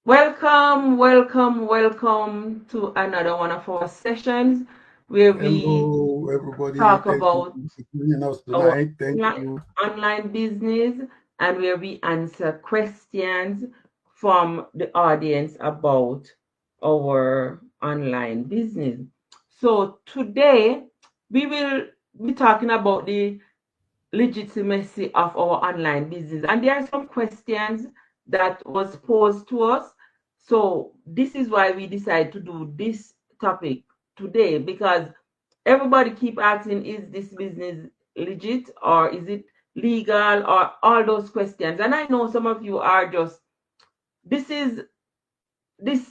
Welcome, welcome, welcome to another one of our sessions where we Hello, everybody. talk Thank you about for joining us our tonight. Thank you. online business and where we answer questions from the audience about our online business. So today we will be talking about the legitimacy of our online business. And there are some questions that was posed to us. So this is why we decided to do this topic today because everybody keep asking, is this business legit or is it legal or all those questions. And I know some of you are just, this is this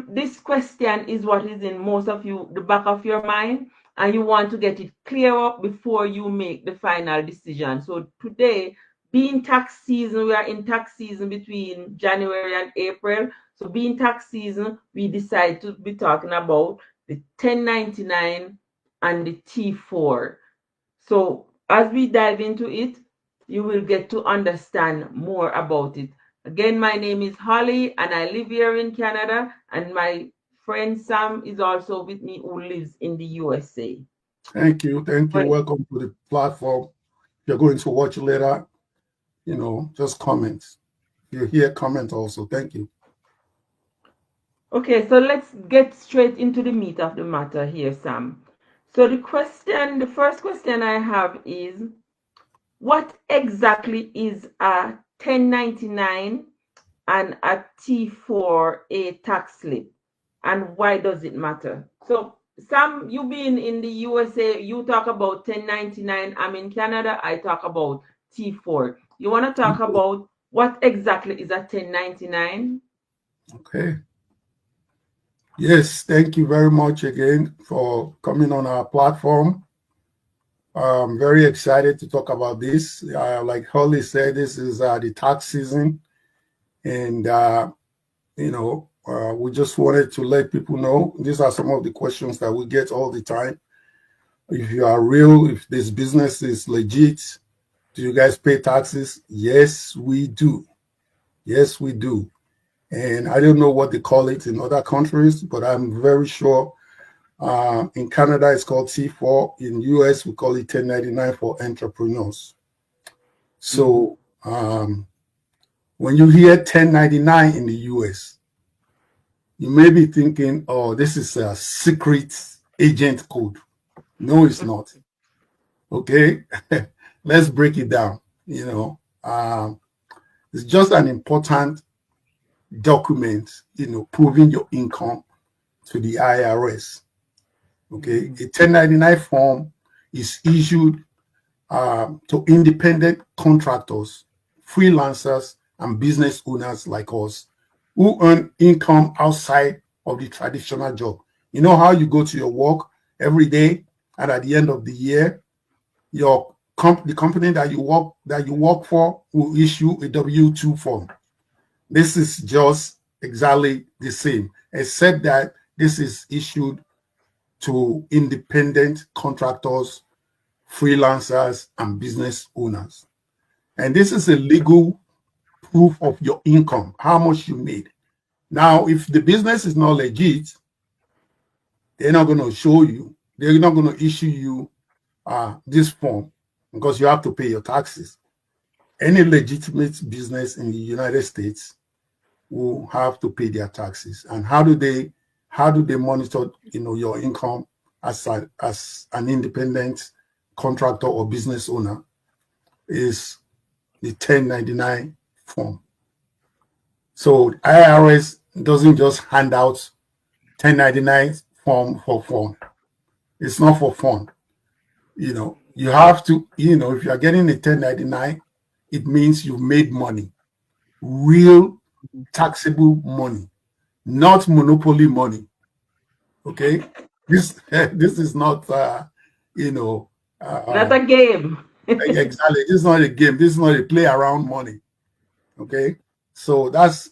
this question is what is in most of you the back of your mind, and you want to get it clear up before you make the final decision. So today, being tax season, we are in tax season between January and April. So being tax season, we decide to be talking about the 1099 and the T4. So as we dive into it, you will get to understand more about it. Again, my name is Holly and I live here in Canada, and my friend Sam is also with me who lives in the USA. Thank you. Thank you. But Welcome to the platform. If you're going to watch later, just comment. If you're here, comment also. Thank you. okay, so let's get straight into the meat of the matter here, Sam. So the first question I have is, what exactly is a 1099 and a T4A tax slip, and why does it matter? So, Sam, you being in the USA, you talk about 1099. I'm in Canada, I talk about T4. You want to talk about what exactly is a 1099? Okay. Yes, thank you very much again for coming on our platform. I'm very excited to talk about this. Like Holly said, this is the tax season, and we just wanted to let people know these are some of the questions that we get all the time. If you are real, if this business is legit, do you guys pay taxes? Yes, we do. Yes, we do. And I don't know what they call it in other countries, but I'm very sure in Canada it's called T4. In US we call it 1099 for entrepreneurs. So when you hear 1099 in the US, you may be thinking, oh, this is a secret agent code. No, it's not. Okay, let's break it down. It's just an important document, proving your income to the IRS. Okay, a 1099 form is issued to independent contractors, freelancers, and business owners like us who earn income outside of the traditional job. You know how you go to your work every day, and at the end of the year, the company that you work for will issue a W-2 form. This is just exactly the same, except that this is issued to independent contractors, freelancers, and business owners. And this is a legal proof of your income, how much you made. Now, if the business is not legit, they're not going to show you, they're not going to issue you this form because you have to pay your taxes. Any legitimate business in the United States will have to pay their taxes. And how do they monitor your income as an independent contractor or business owner? Is the 1099 form. So IRS doesn't just hand out 1099 form for fun. It's not for fun. You have to, if you are getting a 1099, it means you made money, real taxable money, not monopoly money. Okay, this is not you know Not uh, a game. exactly. This is not a game. This is not a play around money. Okay, so that's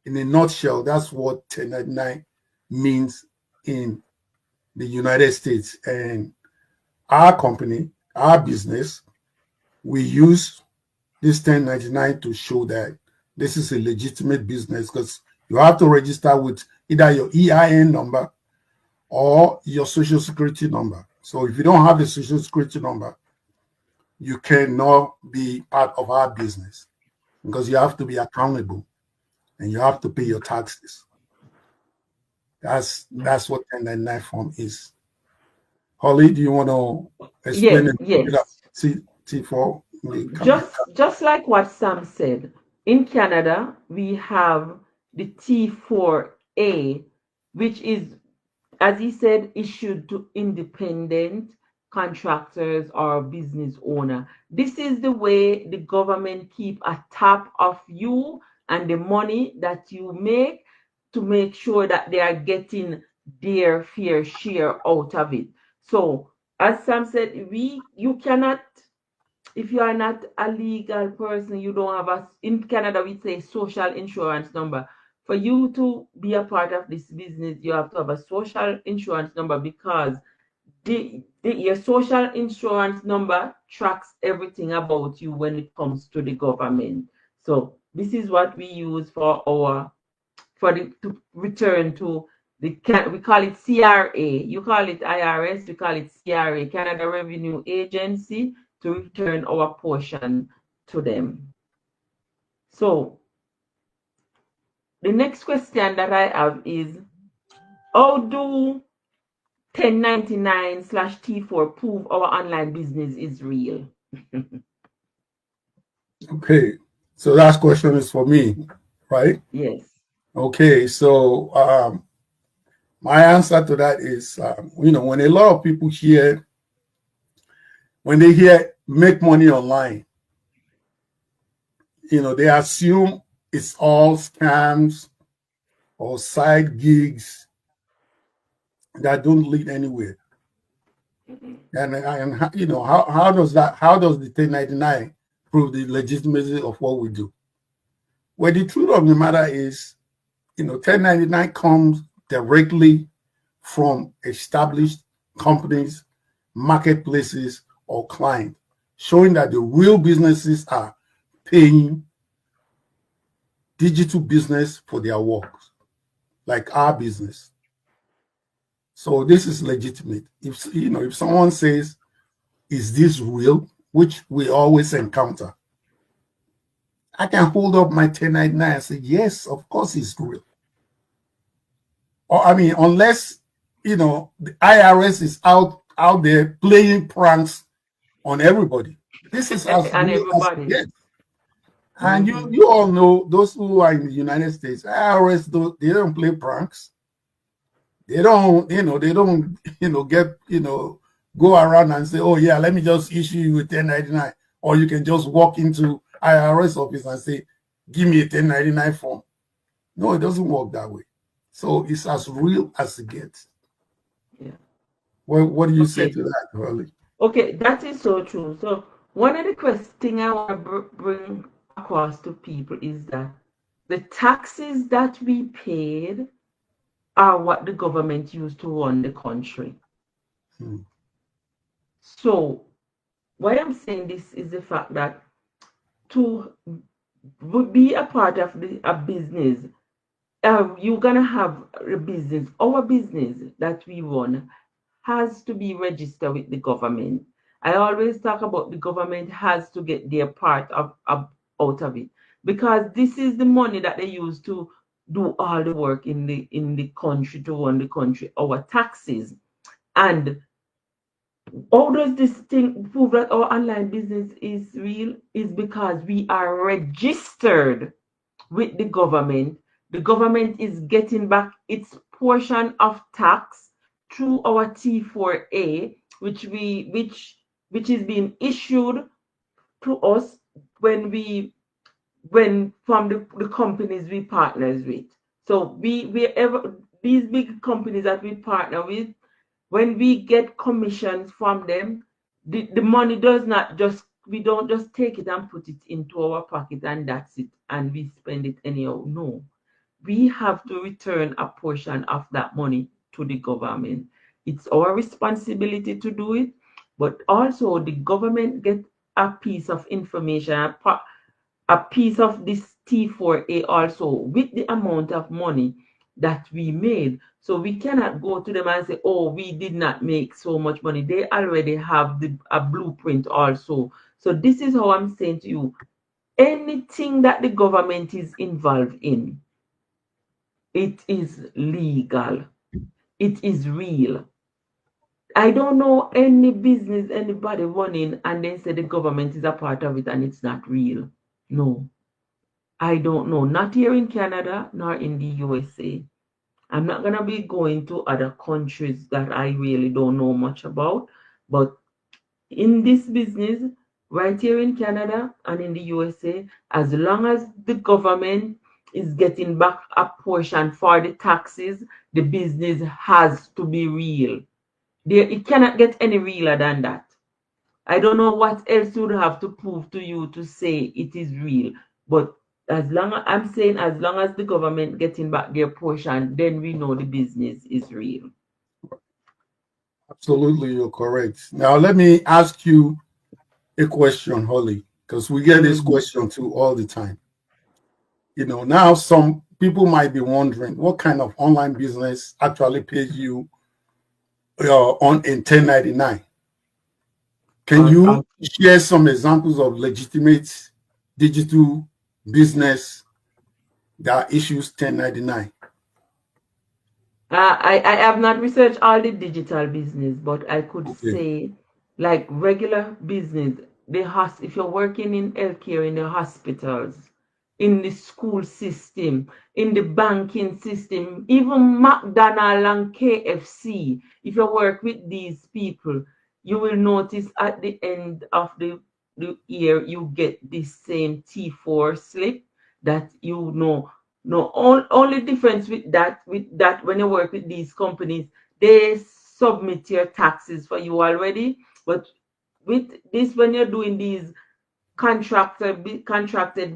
in a nutshell. That's what 1099 means in the United States. And our company, our business, we use this 1099 to show that this is a legitimate business because You have to register with either your EIN number or your social security number. So if you don't have a social security number, you cannot be part of our business because you have to be accountable and you have to pay your taxes. That's what 1099 form is. Holly, do you want to explain Yes, it? yes. T4? Just like what Sam said, in Canada we have the T4A, which is, as he said, issued to independent contractors or business owner. This is the way the government keep a tap of you and the money that you make to make sure that they are getting their fair share out of it. So as Sam said, you cannot, if you are not a legal person, you don't have a, in Canada we say social insurance number. For you to be a part of this business, you have to have a social insurance number because your social insurance number tracks everything about you when it comes to the government. So this is what we use for our, for the to return to the, we call it CRA. You call it IRS, we call it CRA, Canada Revenue Agency, to return our portion to them. So the next question that I have is, how do 1099/T4 prove our online business is real? Okay, so last question is for me, right? Yes. Okay, so my answer to that is, when a lot of people hear, when they hear make money online, they assume it's all scams or side gigs that don't lead anywhere. And how does the 1099 prove the legitimacy of what we do? Well, the truth of the matter is, 1099 comes directly from established companies, marketplaces, or clients, showing that the real businesses are paying digital business for their work, like our business. So this is legitimate. If someone says, "Is this real?" which we always encounter, I can hold up my 1099 and say, "Yes, of course it's real." Or unless the IRS is out there playing pranks on everybody. This is as And real as it everybody. gets. And you Mm-hmm. you all know, those who are in the United States, IRS they don't play pranks. They don't, get, go around and say, "Oh yeah, let me just issue you a 1099." Or you can just walk into IRS office and say, "Give me a 1099 form." No, it doesn't work that way. So it's as real as it gets. Yeah. What do you say Okay. to that, Harley? Okay, that is so true. So one of the thing I want to bring across to people is that the taxes that we paid are what the government used to run the country. Hmm. So why I'm saying this is the fact that to be a part of a business, you're gonna have a business. Our business that we run has to be registered with the government. I always talk about the government has to get their part out of it because this is the money that they use to do all the work in the country, to run the country, our taxes. And how does this thing prove that our online business is real? Is because we are registered with the government. The government is getting back its portion of tax through our T4A, which is being issued to us when from the companies we partners with. So we ever these big companies that we partner with, when we get commissions from them, the money does not just, we don't just take it and put it into our pocket and that's it and we spend it anyhow. No, we have to return a portion of that money to the government. It's our responsibility to do it, but also the government get a piece of information, a piece of this T4A also with the amount of money that we made. So we cannot go to them and say, oh, we did not make so much money. They already have a blueprint also. So this is how I'm saying to you, anything that the government is involved in, it is legal. It is real. I don't know any business anybody running and then say the government is a part of it and it's not real. No, I don't know. Not here in Canada nor in the USA. I'm not going to be going to other countries that I really don't know much about. But in this business, right here in Canada and in the USA, as long as the government is getting back a portion for the taxes, the business has to be real. It cannot get any realer than that. I don't know what else you would have to prove to you to say it is real. But I'm saying as long as the government getting back their portion, then we know the business is real. Absolutely, you're correct. Now, let me ask you a question, Holly, because we get this Mm-hmm. question too all the time. Now some people might be wondering what kind of online business actually pays you on in 1099. Can you share some examples of legitimate digital business that issues 1099? I have not researched all the digital business, but I could Okay. say like regular business, if you're working in healthcare in the hospitals, in the school system, in the banking system, even McDonald's and KFC, if you work with these people, you will notice at the end of the year you get this same T4 slip that you know. No, only difference with that when you work with these companies, they submit your taxes for you already. But with this, when you're doing these contracted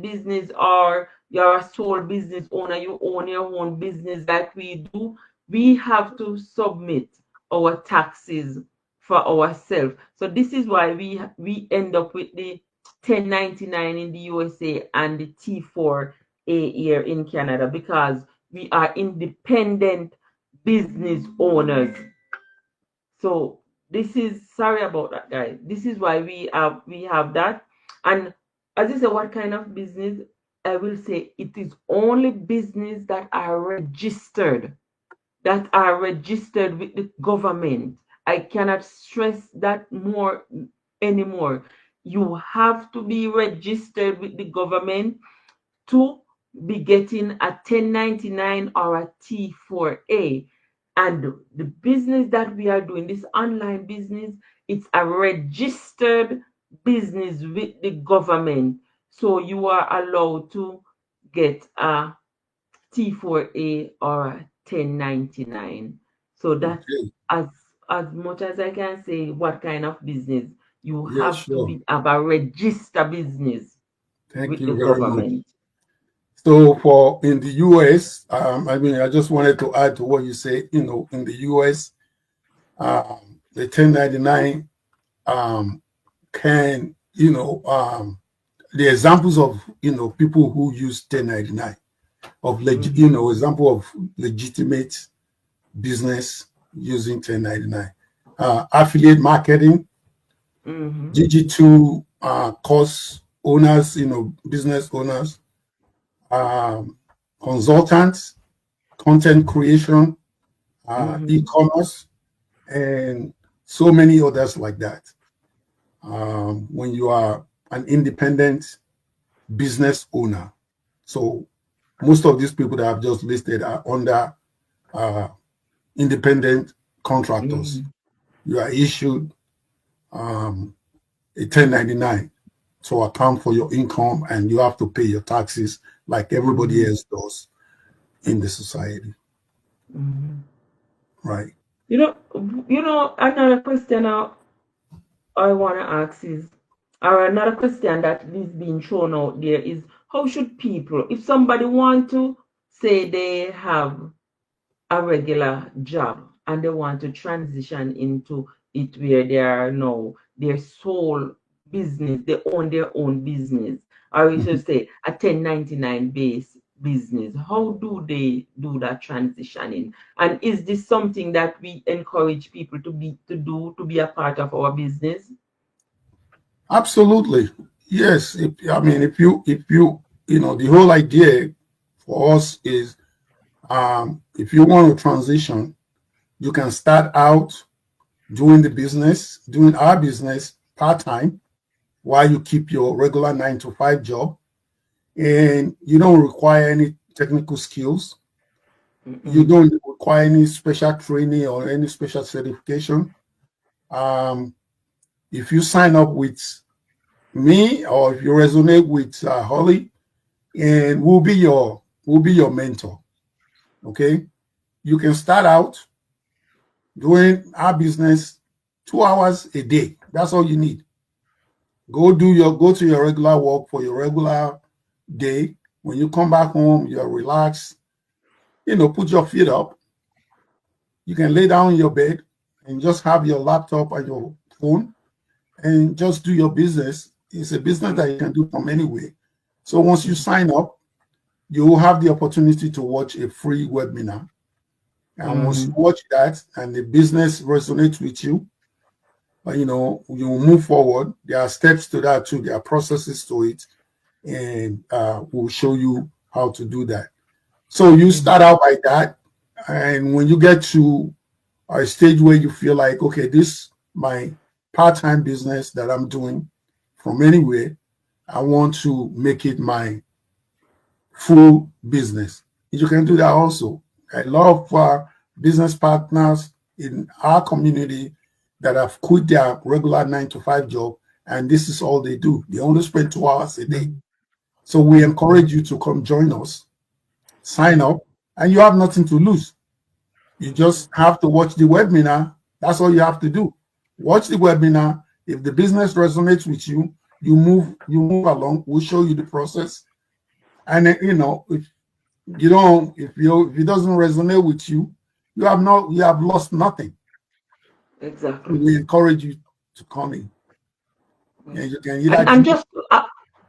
business or you're a sole business owner, you own your own business like we do, we have to submit our taxes for ourselves. So this is why we end up with the 1099 in the USA and the T4A here in Canada, because we are independent business owners. So this is, sorry about that, guys. This is why we have that. And as you say, what kind of business? I will say it is only business that are registered with the government. I cannot stress that more anymore. You have to be registered with the government to be getting a 1099 or a T4A. And the business that we are doing, this online business, it's a registered business with the government. So you are allowed to get a T4A or a 1099. So that's Okay. as as much as I can say what kind of business. You Yeah, have to sure. have a registered business Thank with the you very much. government. So for in the US, I just wanted to add to what you say. In the US, the 1099 can, the examples of people who use 1099 Mm-hmm. example of legitimate business using 1099. Affiliate marketing, Mm-hmm. digital course owners, business owners, um, consultants, content creation, Mm-hmm. e-commerce, and so many others like that. When you are an independent business owner. So most of these people that I've just listed are under uh, independent contractors. Mm-hmm. You are issued a 1099 to account for your income, and you have to pay your taxes like everybody Mm-hmm. else does in the society, Mm-hmm. right? You know, another question I want to ask is, or another question that is being thrown out there is, how should people, if somebody want to say they have a regular job and they want to transition into it where they are now their sole business, they own their own business, or we should say a 1099 base business, how do they do that transitioning? And is this something that we encourage people to be a part of our business? Absolutely. Yes. I mean, the whole idea for us is, if you want to transition, you can start out doing our business part time while you keep your regular 9 to 5 job, and you don't require any technical skills. You Mm-mm. don't require any special training or any special certification. Um, if you sign up with me, or if you resonate with Holly, and we'll be your mentor. Okay, you can start out doing our business 2 hours a day. That's all you need. Go to your regular work for your regular day. When you come back home, you're relaxed. Put your feet up. You can lay down in your bed and just have your laptop and your phone and just do your business. It's a business that you can do from anywhere. So once you sign up, you will have the opportunity to watch a free webinar. And once you Mm-hmm. watch that and the business resonates with you, you will move forward. There are steps to that too. There are processes to it, and we'll show you how to do that. So you start Mm-hmm. out by that, and when you get to a stage where you feel like, okay, this my part-time business that I'm doing from anywhere, I want to make it my full business. You can do that also. A lot of business partners in our community that have quit their regular 9 to 5 job, and this is all they do. They only spend 2 hours a day. So we encourage you to come join us, sign up, and you have nothing to lose. You just have to watch the webinar. That's all you have to do. Watch the webinar. If the business resonates with you, you move along. We'll show you the process. And then, if you don't, if it doesn't resonate with you, you have lost nothing. Exactly. We encourage you to come in. And you can either And join. just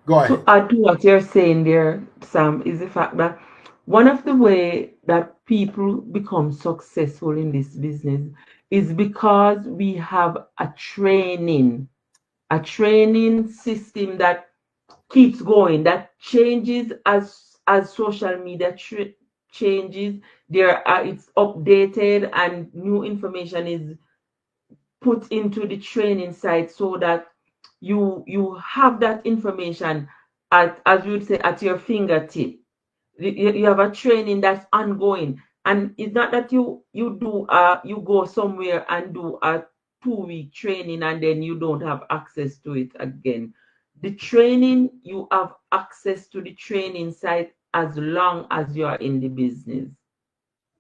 Go to ahead. add to what you're saying there, Sam, is the fact that one of the way that people become successful in this business is because we have a training system that keeps going, that changes as social media changes. It's updated and new information is put into the training site so that you have that information at, as we would say, at your fingertip. You have a training that's ongoing, and it's not that you go somewhere and do a 2 week training and then you don't have access to it again. The training, you have access to the training site as long as you are in the business.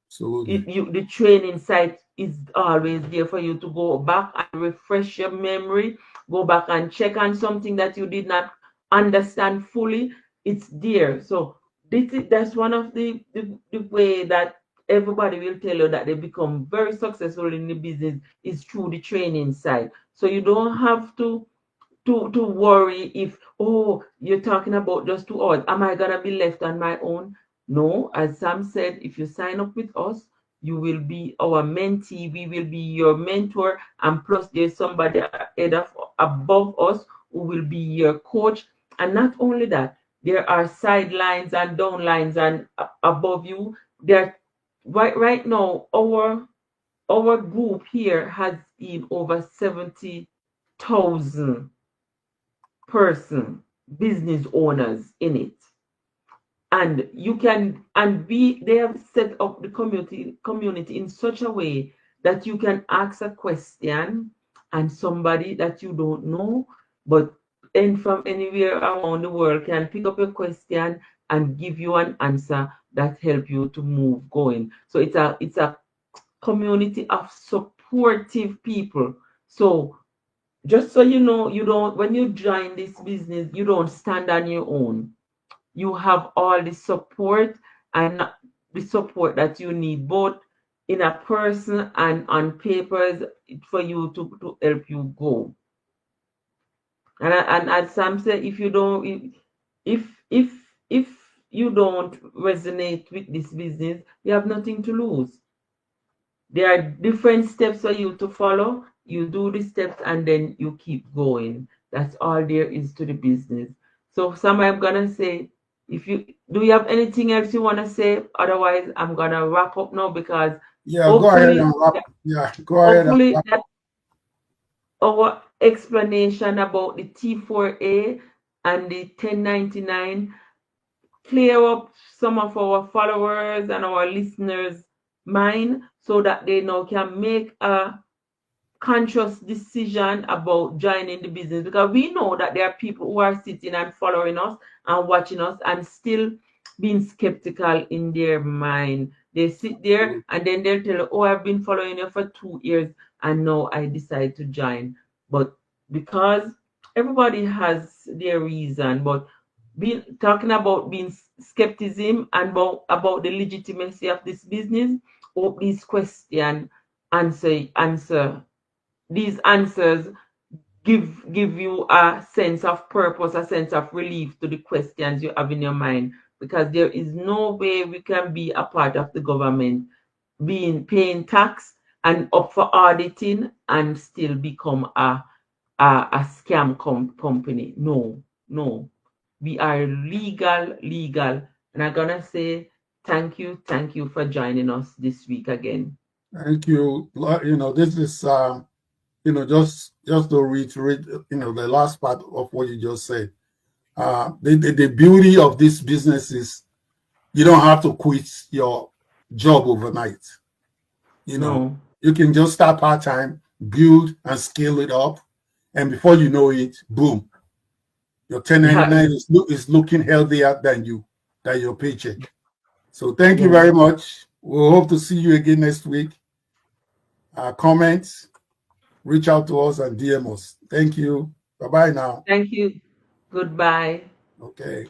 Absolutely. The training site is always there for you to go back and refresh your memory, go back and check on something that you did not understand fully. It's there. So that's one of the way that everybody will tell you that they become very successful in the business is through the training side. So you don't have to worry if, oh, you're talking about just 2 hours, am I gonna be left on my own? No, as Sam said, if you sign up with us, you will be our mentee, we will be your mentor, and plus there's somebody ahead of above us who will be your coach. And not only that, there are sidelines and downlines and above you. There, right now, our group here has been over 70,000 person, business owners in it. And you can, and they have set up the community in such a way that you can ask a question and somebody that you don't know, but and from anywhere around the world can pick up your question and give you an answer that help you to move going. So it's a community of supportive people. So just so you know, you don't, when you join this business, you don't stand on your own. You have all the support, and the support that you need, both in a person and on papers, for you to help you go. And as Sam said, if you don't, if you don't resonate with this business, you have nothing to lose. There are different steps for you to follow. You do the steps and then you keep going. That's all there is to the business. So, Sam, I'm gonna say, if you do, you have anything else you wanna say? Otherwise, I'm gonna wrap up now because Yeah, go ahead hopefully, and wrap. Yeah, go ahead and hopefully wrap. that our explanation about the T4A and the 1099 clear up some of our followers and our listeners' mind so that they now can make a conscious decision about joining the business, because we know that there are people who are sitting and following us and watching us and still being skeptical in their mind. They sit there and then they'll tell you, oh, I've been following you for 2 years and now I decide to join. But because everybody has their reason, but being talking about being skepticism and about the legitimacy of this business, hope these questions answer these answers give you a sense of purpose, a sense of relief to the questions you have in your mind, because there is no way we can be a part of the government being paying tax and up for auditing and still become a scam company. No, no. We are legal. And I'm gonna say thank you for joining us this week again. Thank you. This is just to reiterate, the last part of what you just said. The beauty of this business is you don't have to quit your job overnight. No. You can just start part time, build and scale it up, and before you know it, boom, your Yeah, 1099 is looking healthier than your paycheck. So thank you yeah. very much. We'll hope to see you again next week. Comments, reach out to us and DM us. Thank you. Bye bye now. Thank you. Goodbye. Okay.